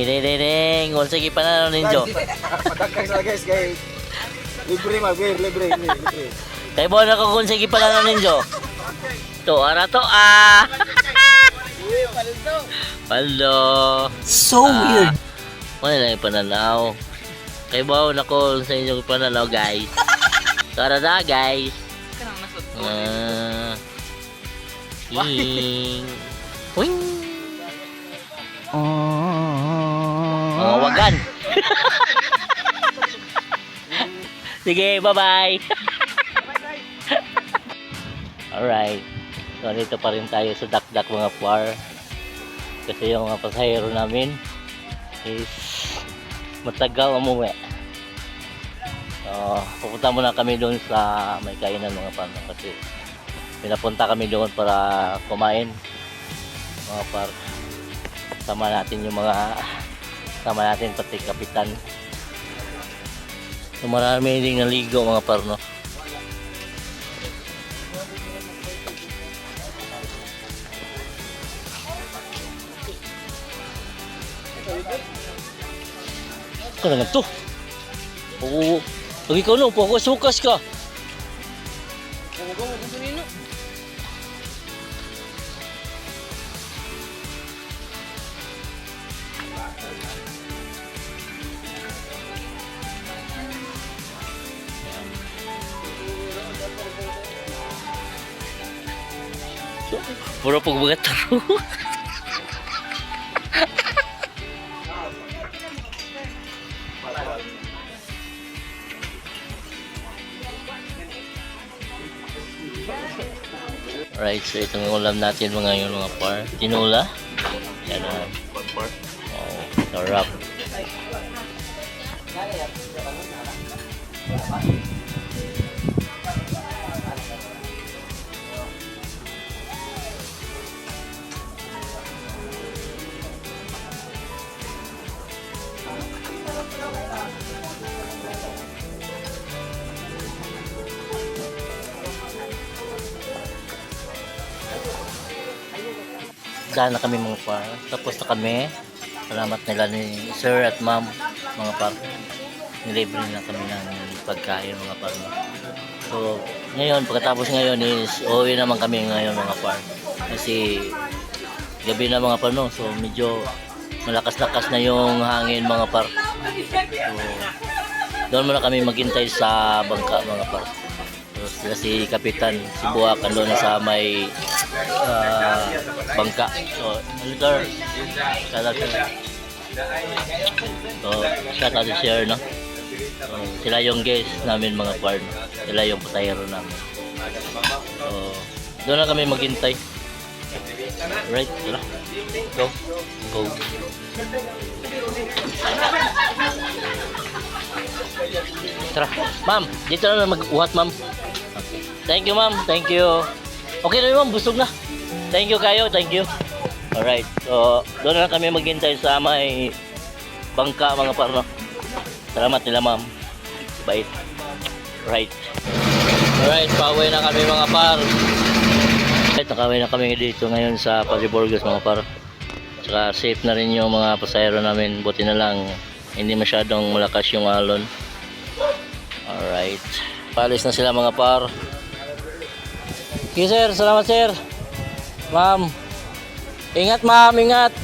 Ding, sige pa na ninyo. Padagkag sa guys kay libre libre. Kay buwan ako kung sige pa na ninyo. To, ara to, Paldo. So weird. Wala lang yung pananaw. Kay buwan ako sa inyong pananaw, guys. Tara na, guys. Wing. Wing. Mga wagan. Sige, bye-bye. Alright. So, dito pa rin tayo sa dakdak mga par. Kasi yung mga pasahero namin is matagal umuwi. So, pupunta muna kami doon sa may kainan mga par. Kasi pinapunta kami doon para kumain mga par. Sama natin pati kapitan. So, marami ding naligo mga par, no? Ano naman to? Oo, pag ikaw no, sukas ka. Puro pagbagat taro. Alright, so itong ulam natin mga par. Tinula. Yan o. Oh, sarap. Dahil na kami mga par. Tapos na kami. Salamat nila ni sir at ma'am mga par. Nilibre na kami ng pagkain mga par. So ngayon, pagkatapos ngayon is uuwi naman kami ngayon mga par. Kasi gabi na mga par, no? So medyo malakas-lakas na yung hangin mga par. So doon muna kami maghintay sa bangka mga par. So sila si Kapitan, si Buwak doon sa may bangka. So, sir, shout out sir. So, shout out sir, no? So, sila yung guest namin mga par. Sila yung pasahero namin. So, doon na kami maghintay. Right, tara. Go. Go. Tara. Ma'am, dito na mag-uhat, ma'am. Okay. Thank you, ma'am. Thank you. Okay na ma'am, busog na. Thank you kayo, thank you. Alright, so doon na kami maghintay sa may bangka mga par, no? Salamat nila ma'am. Bait. Right. Alright, pauwi na kami mga par. Alright, nakauwi na kami dito ngayon sa Paliburgos mga par. Saka safe na rin yung mga pasahero namin. Buti na lang hindi masyadong malakas yung alon. Alright, palis na sila mga par. Okay sir, salamat sir. Ma'am. Ingat ma'am, ingat.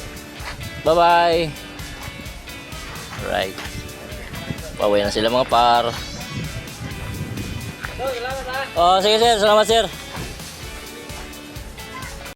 Bye bye. Alright. Pauwi na sila mga par. Oh, sige sir, salamat sir.